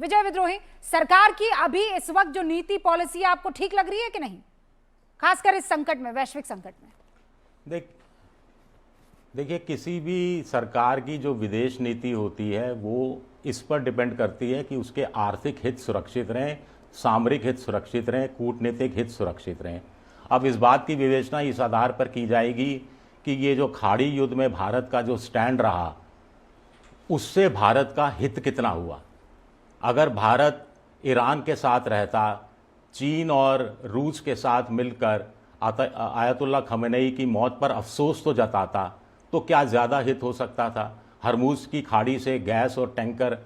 विजय विद्रोही, सरकार की अभी इस वक्त जो नीति पॉलिसी आपको ठीक लग रही है कि नहीं, खासकर इस संकट में, वैश्विक संकट में? देखिए, किसी भी सरकार की जो विदेश नीति होती है वो इस पर डिपेंड करती है कि उसके आर्थिक हित सुरक्षित रहें, सामरिक हित सुरक्षित रहें, कूटनीतिक हित सुरक्षित रहें। अब इस बात की विवेचना इस आधार पर की जाएगी कि ये जो खाड़ी युद्ध में भारत का जो स्टैंड रहा उससे भारत का हित कितना हुआ। अगर भारत ईरान के साथ रहता, चीन और रूस के साथ मिलकर आयतुल्लाह खमेनेई की मौत पर अफसोस तो जताता, तो क्या ज़्यादा हित हो सकता था। हरमुज़ की खाड़ी से गैस और टैंकर,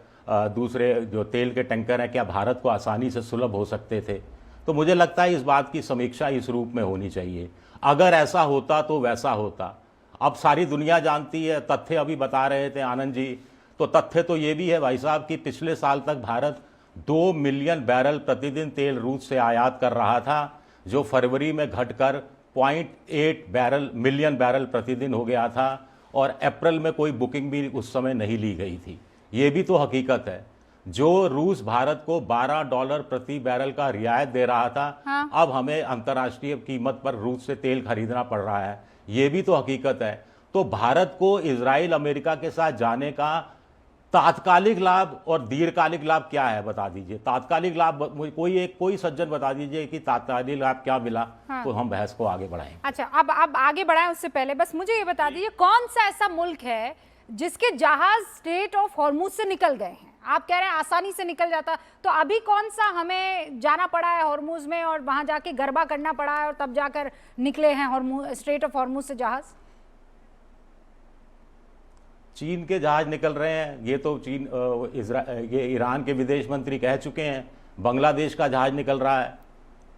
दूसरे जो तेल के टैंकर हैं, क्या भारत को आसानी से सुलभ हो सकते थे। तो मुझे लगता है इस बात की समीक्षा इस रूप में होनी चाहिए। अगर ऐसा होता तो वैसा होता। अब सारी दुनिया जानती है, तथ्य अभी बता रहे थे आनंद जी, तो तथ्य तो ये भी है भाई साहब कि पिछले साल तक भारत 2 मिलियन बैरल प्रतिदिन तेल रूस से आयात कर रहा था, जो फरवरी में घटकर 0.8 मिलियन बैरल प्रतिदिन हो गया था, और अप्रैल में कोई बुकिंग भी उस समय नहीं ली गई थी। ये भी तो हकीकत है। जो रूस भारत को $12 प्रति बैरल का रियायत दे रहा था, हाँ। अब हमें अंतर्राष्ट्रीय कीमत पर रूस से तेल खरीदना पड़ रहा है। ये भी तो हकीकत है। तो भारत को इजराइल अमेरिका के साथ जाने का तात्कालिक लाभ और दीर्घकालिक लाभ क्या है, बता दीजिए। तात्कालिक लाभ कोई सज्जन बता दीजिए कि तात्कालिक लाभ क्या मिला। हाँ। तो हम बहस को आगे बढ़ाएं। अच्छा, अब आगे बढ़ाएं उससे पहले बस मुझे ये बता दीजिए, कौन सा ऐसा मुल्क है जिसके जहाज स्ट्रेट ऑफ हॉर्मुज से निकल गए हैं? आप कह रहे हैं आसानी से निकल जाता, तो अभी कौन सा हमें जाना पड़ा है हॉर्मुज में और वहां जाके गरबा करना पड़ा है और तब जाकर निकले हैं स्ट्रेट ऑफ हॉर्मुज से जहाज? चीन के जहाज निकल रहे हैं, ये तो ये ईरान के विदेश मंत्री कह चुके हैं। बांग्लादेश का जहाज निकल रहा है,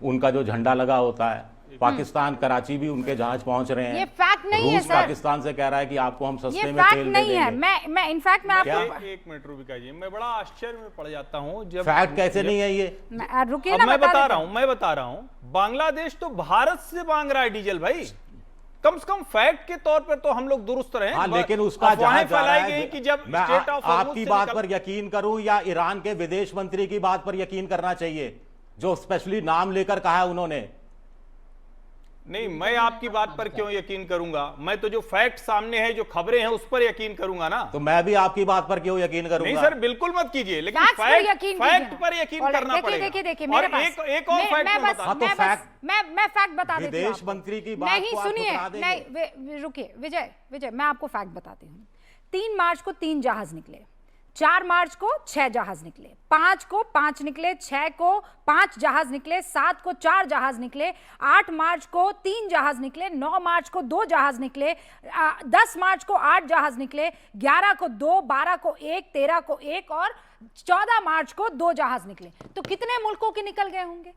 उनका जो झंडा लगा होता है। पाकिस्तान कराची भी उनके जहाज पहुंच रहे हैं। ये फैक्ट नहीं है सर। पाकिस्तान से कह रहा है कि आपको हम सस्ते में तेल नहीं है। मैं इनफैक्ट मैं आपको एक मिनट रुकिए जी, मैं बड़ा आश्चर्य में पड़ जाता हूं जब फैक्ट कैसे नहीं है ये। रुकिए ना, मैं बता रहा हूं बांग्लादेश तो भारत से मांग रहा है डीजल भाई। कम से कम फैक्ट के तौर पर तो हम लोग दुरुस्त रहे। हाँ, लेकिन उसका जहाज फैलाई गई कि जब मैं आपकी बात पर यकीन करूं या ईरान के विदेश मंत्री की बात पर यकीन करना चाहिए, जो स्पेशली नाम लेकर कहा है उन्होंने। नहीं, मैं आपकी बात पर क्यों यकीन करूंगा? मैं तो जो फैक्ट सामने है, जो खबरें हैं, उस पर यकीन करूंगा ना। तो मैं भी आपकी बात पर क्यों यकीन करूंगा? नहीं सर, बिल्कुल मत कीजिए, लेकिन फैक्ट पर यकीन करना पड़ेगा। देखिए मेरे पास एक और फैक्ट मैं फैक्ट बता देती हूं। विदेश मंत्री की बात नहीं सुनिए, नहीं रुकिए विजय मैं आपको फैक्ट बताती हूँ। 3 मार्च को 3 जहाज निकले, 4 मार्च को 6 जहाज निकले, 5 को 5 निकले, 6 को 5 जहाज निकले, 7 को 4 जहाज निकले, 8 मार्च को 3 जहाज निकले, 9 मार्च को 2 जहाज निकले, 10 मार्च को 8 जहाज निकले, 11 को 2, 12 को 1, 13 को 1 और 14 मार्च को 2 जहाज निकले। तो कितने मुल्कों के निकल गए होंगे?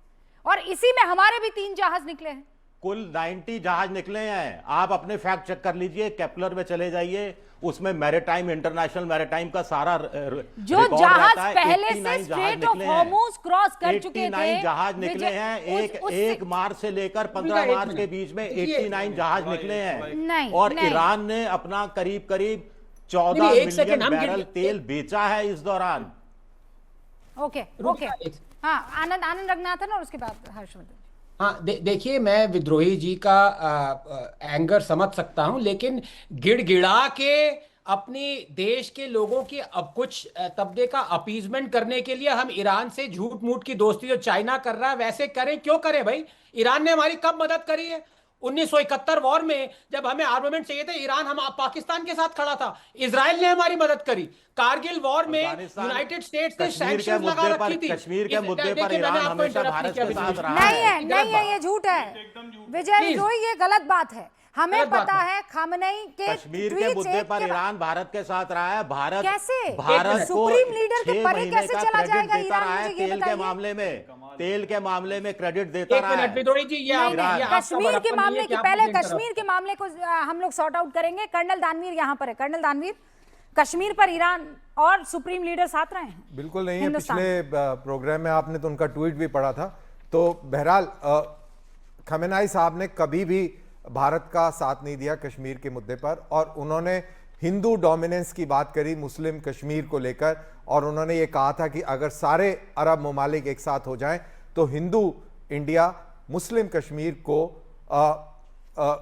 और इसी में हमारे भी 3 जहाज निकले हैं। कुल 90 जहाज निकले हैं। आप अपने फैक्ट चेक कर लीजिए, केपलर में चले जाइए, उसमें मैरीटाइम, इंटरनेशनल मैरीटाइम का सारा जो जहाज पहले से स्ट्रेट ऑफ हॉर्मुज क्रॉस कर चुके थे, जहाज निकले हैं। एक मार्च से लेकर 15 मार्च के बीच में 89 जहाज निकले हैं। और ईरान ने अपना करीब 14 मिलियन बैरल तेल बेचा है इस दौरान। ओके हाँ, आनंद रंगनाथन और उसके बाद हर्षवर्धन। हाँ, देखिए मैं विद्रोही जी का एंगर समझ सकता हूं, लेकिन गिड़गिड़ा के अपनी देश के लोगों की अब कुछ तबके का अपीजमेंट करने के लिए हम ईरान से झूठ मूठ की दोस्ती जो चाइना कर रहा है वैसे करें। क्यों करें भाई? ईरान ने हमारी कब मदद करी है? 1971 वॉर में जब हमें आर्मामेंट चाहिए थे, ईरान हम पाकिस्तान के साथ खड़ा था। इजराइल ने हमारी मदद करी। कारगिल वॉर में यूनाइटेड स्टेट्स ने सैंक्शंस लगा रखी थी। कश्मीर के मुद्दे पर ईरान हमेशा भारत के साथ रहा है। नहीं है, ये झूठ है विजय विद्रोही, ये गलत बात है। हमें पता है खामनेई के कश्मीर के मुद्दे पर ईरान भारत के साथ रहा है। भारत कैसे भारत सुप्रीम लीडर के परे कैसे चला जाएगा ईरान? तेल के मामले में क्रेडिट देता रहा है। कश्मीर के मामले की पहले कश्मीर के मामले को हम लोग सॉर्ट आउट करेंगे। कर्नल दानवीर यहाँ पर है। कर्नल दानवीर, कश्मीर पर ईरान और सुप्रीम लीडर साथ रहे हैं? बिल्कुल नहीं है। पिछले प्रोग्राम में आपने तो उनका ट्वीट भी पढ़ा था। तो बहरहाल खमेनाई साहब ने कभी भी भारत का साथ नहीं दिया कश्मीर के मुद्दे पर, और उन्होंने हिंदू डोमिनेंस की बात करी मुस्लिम कश्मीर को लेकर, और उन्होंने ये कहा था कि अगर सारे अरब ममालिक एक साथ हो जाएं तो हिंदू इंडिया मुस्लिम कश्मीर को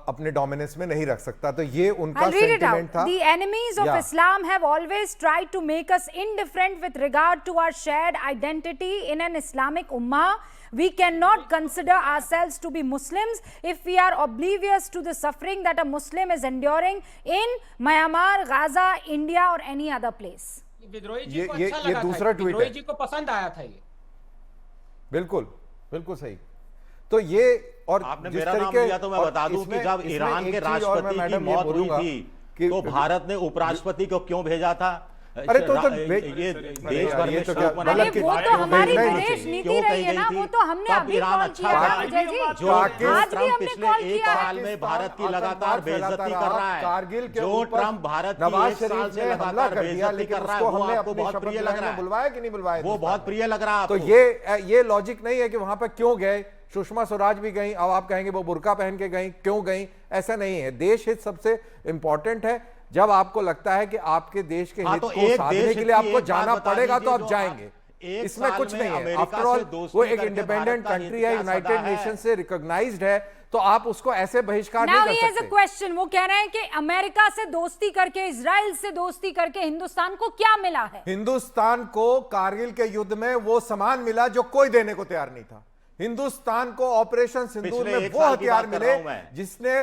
अपने डोमिनेंस में नहीं रख सकता। तो ये उनका I'll read it sentiment out. था। The enemies of Yeah. Islam have always tried to make us indifferent with regard to our shared identity in an Islamic ummah. We cannot consider ourselves to be Muslims if we are oblivious to the suffering that a Muslim is enduring in Myanmar, Gaza, India or any other place. विद्रोही जी को ये अच्छा लगा था, दूसरा tweet विद्रोही है। जी को पसंद आया था ये। बिल्कुल बिल्कुल सही। तो ये और आपने जिस मेरा नाम तरीके लिया तो मैं और बता दूं कि इसमें- जब इसमें ईरान एक के चीज और मैं राष्ट्रपति की मैडम ये मौत हुई बोलूंगा थी कि तो भारत ने उपराष्ट्रपति को क्यों भेजा था? अरे तो ये देश भर में तो शोक क्या- मनाने मतलब अरे की वो बात तो क्यों हमारी कही गई विदेश थी? नीति क्यों रही कही है गई ना, थी? वो तो हमने तब अभी ईरान कॉल अच्छा किया था। था विजय जी। जो आज भी ट्रम्प हमने पिछले कॉल एक किया। साल में भारत की लगातार बेइज्जती कर रहा है, कारगिल के जो ऊपर ट्रम्प भारत की नवाज एक साल शरीफ से ने हमला लगातार कर दिया, बेइज्जती लेकिन कर रहा है, उसको वो हमने आपको अपनी बहुत शपथ प्रिय ग्रहण लग रहा में है, बुलवाया कि नहीं बुलवाया? वो बहुत प्रिय लग रहा है तो आपको। ये लॉजिक नहीं है कि वहां पर क्यों गए, सुषमा स्वराज भी गई, अब आप कहेंगे वो बुर्का पहन के गई, क्यों गई? ऐसा नहीं है। देश हित सबसे इंपॉर्टेंट है। जब आपको लगता है कि आपके देश के हित तो को एक साधने देश के हित लिए की आपको एक जाना बात बता पड़ेगा तो दीजिए, आप जो जाएंगे, एक इसमें साल कुछ में नहीं है। अमेरिका आफ्टर से ऑल दोस्ती वो एक करके इंडिपेंडेंट भारत का हित कंट्री है, क्या यूनाइटेड सदा है? नेशन से रिकॉग्नाइज्ड है, तो आप उसको ऐसे बहिष्कार Now नहीं he कर has a सकते। question. वो कह रहे हैं कि अमेरिका से दोस्ती करके, इजराइल से दोस्ती करके हिंदुस्तान को क्या मिला है? हिंदुस्तान को कारगिल के युद्ध में वो सामान मिला जो कोई देने को तैयार नहीं था। हिंदुस्तान को ऑपरेशन सिंदूर पिछले में एक वो साल की हथियार बात कर मिले रहा हूं मैं। जिसने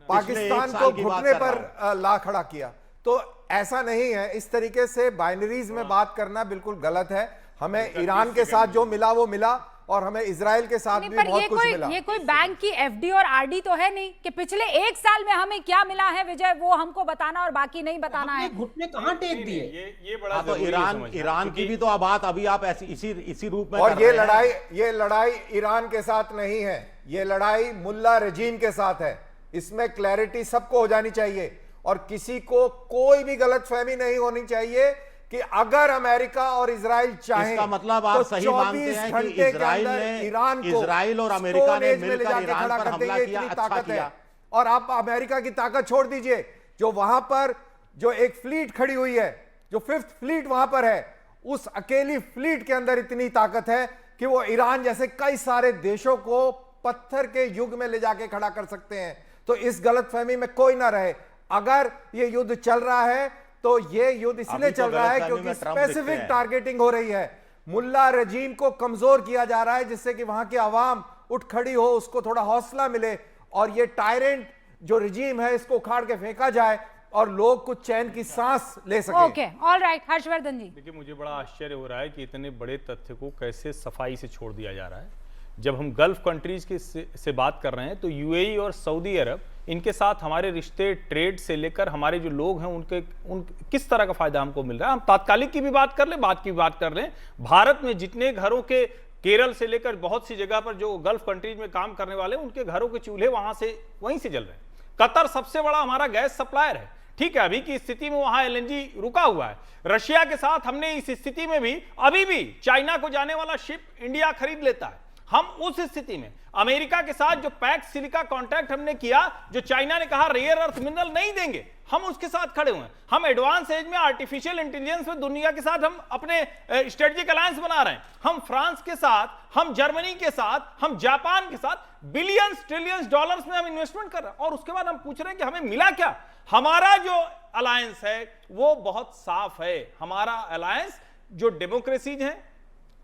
पाकिस्तान एक को साल की बात घुटने कर पर रहा ला खड़ा किया। तो ऐसा नहीं है, इस तरीके से बाइनरीज में बात करना बिल्कुल गलत है। हमें ईरान के साथ जो मिला वो मिला, और हमें इजराइल के साथ नहीं, भी पर बहुत कुछ मिला। ये कोई बैंक की एफडी और आरडी तो है नहीं कि पिछले एक साल में हमें क्या मिला है विजय, वो हमको बताना और बाकी नहीं बताना है। घुटने कहाँ टेक दिए? ये बड़ा हाँ, तो जरूरी है ईरान समझना, ईरान की क्योंकि भी तो बात अभी आप ऐसी इसी रूप में और कर ये रहे हैं। ये लड़ाई ईरान के साथ नहीं है, ये लड़ाई मुल्ला रजीम के साथ है। इसमें क्लैरिटी सबको हो जानी चाहिए और किसी को कोई भी गलतफहमी नहीं होनी चाहिए कि अगर अमेरिका और इजराइल चाहें इसका मतलब आप तो सही 24 मानते हैं कि घंटे के इजराइल अंदर ने ईरान को इजराइल और अमेरिका स्टोन ने एज में ले मिलकर जाके ईरान खड़ा पर कर हमला देंगे, किया, इतनी अच्छा ताकत किया। है। और आप अमेरिका की ताकत छोड़ दीजिए, जो वहां पर जो एक फ्लीट खड़ी हुई है, जो 5th फ्लीट वहां पर है, उस अकेली फ्लीट के अंदर इतनी ताकत है कि वो ईरान जैसे कई सारे देशों को पत्थर के युग में ले जाके खड़ा कर सकते हैं। तो इस गलतफहमी में कोई ना रहे। अगर ये युद्ध चल रहा है तो ये युद्ध इसलिए अभी तो चल रहा है गलतफहमी क्योंकि में ट्रम्प दिखते स्पेसिफिक हैं। टारगेटिंग हो रही है। मुल्ला रजीम को कमजोर किया जा रहा है जिससे कि वहां की आवाम उठ खड़ी हो, उसको थोड़ा हौसला मिले और ये टायरेंट जो रजीम है इसको उखाड़ के फेंका जाए और लोग कुछ चैन की सांस ले सके। ओके, ऑल राइट, हर्षवर्धन जी। देखिए, मुझे बड़ा आश्चर्य हो रहा है कि इतने बड़े तथ्य को कैसे सफाई से छोड़ दिया जा रहा है। जब हम गल्फ कंट्रीज के से बात कर रहे हैं तो यूएई और सऊदी अरब, इनके साथ हमारे रिश्ते ट्रेड से लेकर हमारे जो लोग हैं उन किस तरह का फायदा हमको मिल रहा है। हम तात्कालिक की भी बात कर लें, बात की भी बात कर लें। भारत में जितने घरों के, केरल से लेकर बहुत सी जगह पर जो गल्फ कंट्रीज में काम करने वाले, उनके घरों के चूल्हे वहीं से जल रहे हैं। कतर सबसे बड़ा हमारा गैस सप्लायर है। ठीक है, अभी की स्थिति में वहां एलएनजी रुका हुआ है। रशिया के साथ हमने इस स्थिति में भी अभी भी चाइना को जाने वाला शिप इंडिया खरीद लेता है। हम उस स्थिति में अमेरिका के साथ जो पैक्स सिलिका कॉन्ट्रैक्ट हमने किया, जो चाइना ने कहा रेयर अर्थ मिनरल नहीं देंगे, हम उसके साथ खड़े हुए हैं। हम एडवांस एज में आर्टिफिशियल इंटेलिजेंस में दुनिया के साथ हम अपने स्ट्रेटेजिक अलायंस बना रहे हैं। हम फ्रांस के साथ, हम जर्मनी के साथ, हम जापान के साथ बिलियंस ट्रिलियंस डॉलर्स में हम इन्वेस्टमेंट कर रहे हैं। और उसके बाद हम पूछ रहे हैं कि हमें मिला क्या। हमारा जो अलायंस है वो बहुत साफ है। हमारा अलायंस जो डेमोक्रेसीज है,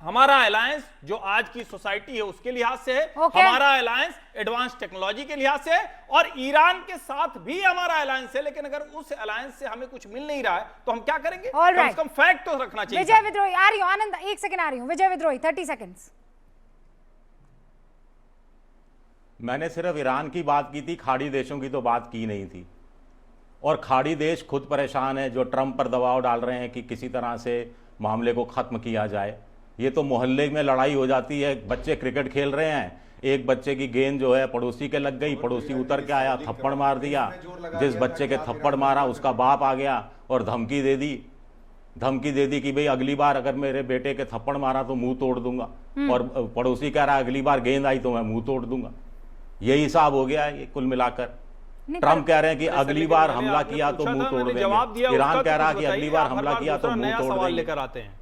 हमारा अलायंस जो आज की सोसाइटी है उसके लिहाज से है, हमारा अलायंस एडवांस टेक्नोलॉजी के लिहाज से है, और ईरान के साथ भी हमारा अलायंस है। लेकिन अगर उस अलायंस से हमें कुछ मिल नहीं रहा है तो हम क्या करेंगे? कम से कम फैक्ट तो रखना चाहिए। विजय विद्रोही आ रही हूं, आनंद एक सेकंड आ रही हूं। विजय विद्रोही 30 सेकंड्स। मैंने सिर्फ ईरान की बात की थी, खाड़ी देशों की तो बात की नहीं थी। और खाड़ी देश खुद परेशान है, जो ट्रंप पर दबाव डाल रहे हैं कि किसी तरह से मामले को खत्म किया जाए। ये तो मोहल्ले में लड़ाई हो जाती है, बच्चे क्रिकेट खेल रहे हैं, एक बच्चे की गेंद जो है पड़ोसी के लग गई, पड़ोसी उतर के आया, थप्पड़ मार दिया। जिस बच्चे के थप्पड़ मारा उसका बाप आ गया और धमकी दे दी कि भाई अगली बार अगर मेरे बेटे के थप्पड़ मारा तो मुंह तोड़ दूंगा। और पड़ोसी कह रहा है अगली बार गेंद आई तो मैं मुंह तोड़ दूंगा। यही हिसाब हो गया है ये कुल मिलाकर। ट्रम्प कह रहे हैं कि अगली बार हमला किया तो मुंह तोड़ देंगे। ईरान कह रहा है कि अगली बार हमला किया तो मुंह तोड़ देंगे। लेकर आते हैं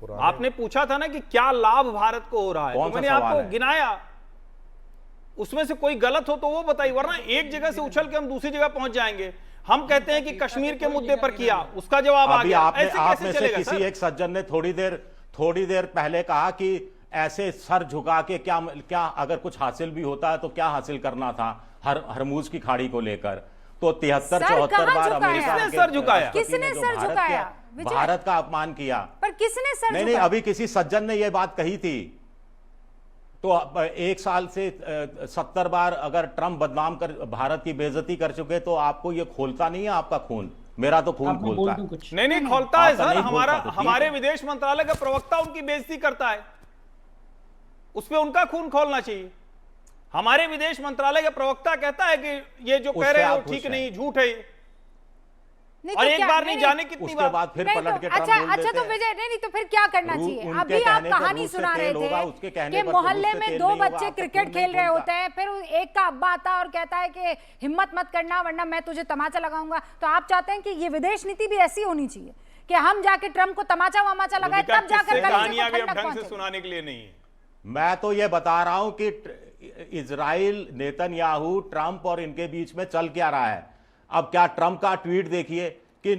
आपने पूछा था ना कि क्या लाभ भारत को हो रहा है, कौन तो सा मैंने सवाल आपको है? गिनाया। उसमें से कोई गलत हो तो वो बताइए, वरना एक जगह से उछल के हम दूसरी जगह पहुंच जाएंगे। हम कहते हैं कि कश्मीर के मुद्दे पर किया, उसका जवाब आ अभी गया। आपने ऐसे आप कैसे में से चलेगा किसी सर? एक सज्जन ने थोड़ी देर पहले कहा कि ऐसे सर झुका के क्या अगर कुछ हासिल भी होता है तो क्या हासिल करना था हरमुज की खाड़ी को लेकर। तो 73-74 कहाँ बार झुकाया? अमेरिका किसने के सर झुकाया? राष्ट्रपति किसने ने जो सर भारत झुकाया? के- विजय? भारत का अपमान किया। पर किसने सर नहीं झुकाया? अभी किसी सज्जन ने यह बात कही थी। तो एक साल से 70 बार अगर ट्रंप बदनाम कर भारत की बेइज्जती कर चुके तो आपको ये खोलता नहीं है आपका खून? मेरा तो खून अब मैं बोल खोलता दूं है। कुछ। नहीं खोलता है आपका सर। नहीं हमारा खोलता तो ठीक हमारे है। विदेश मंत्रालय का प्रवक्ता उनकी बेइज्जती करता है, उसपे उनका खून खोलना चाहिए। हमारे विदेश मंत्रालय का प्रवक्ता कहता है कि ये जो कह उससे रहे हैं आप वो खुश ठीक हैं? नहीं, झूठ है ये। नहीं और तो एक क्या- बार नहीं जाने कितनी उसके बार। बाद फिर नहीं पलट तो के ट्रंप अच्छा बोल अच्छा देते तो हैं। विजय नहीं तो फिर क्या करना चाहिए? उनके अभी आप कहने पर कहानी रूस से सुना रहे तेल होगा, थे उसके कहने कि पर मोहल्ले रूस से में तेल 2 नहीं होगा, बच्चे आपका क्रिकेट खून खेल नहीं रहे खोलता। होते हैं, फिर एक का अब्बा आता है और कहता है कि हिम्मत मत करना वरना मैं तुझे तमाचा लगाऊंगा। तो आप चाहते हैं कि ये विदेश नीति भी ऐसी होनी चाहिए कि हम जाके ट्रंप को तमाचा वमाचा लगाए रूबिका, तब जाकर किससे कल कहानियां भी अब ठंडक ढंग से पहुंचे। सुनाने के लिए नहीं है। मैं तो ये बता रहा हूं कि इजराइल, नेतन्याहू, ट्रंप और इनके बीच में चल क्या रहा है। अब क्या ट्रंप का ट्वीट देखिए कि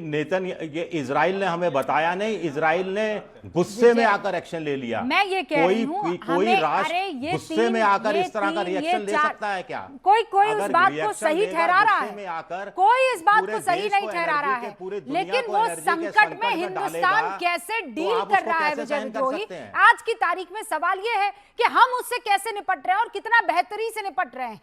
ये इजराइल ने हमें बताया नहीं, इजराइल ने गुस्से में आकर एक्शन ले लिया। मैं ये कह रही हूं कोई हमें अरे राष्ट्र ये गुस्से में आकर इस तरह का रिएक्शन ले 4 सकता है क्या? कोई उस अगर बात को reaction सही लेगा ठहरा रहा गुस्से में आकर, है, कोई इस बात पूरे को सही देश नहीं को ठहरा रहा एनर्जी के, है, पूरी दुनिया लेकिन को वो एनर्जी के संकट संकट में में हिंदुस्तान डालेगा, कैसे तो डील आप कर उसको रहा है कैसे विजय सहन कर विद्रोही। सकते हैं? आज की तारीख में सवाल ये है कि हम उससे कैसे निपट रहे हैं और कितना बेहतरी से निपट रहे हैं।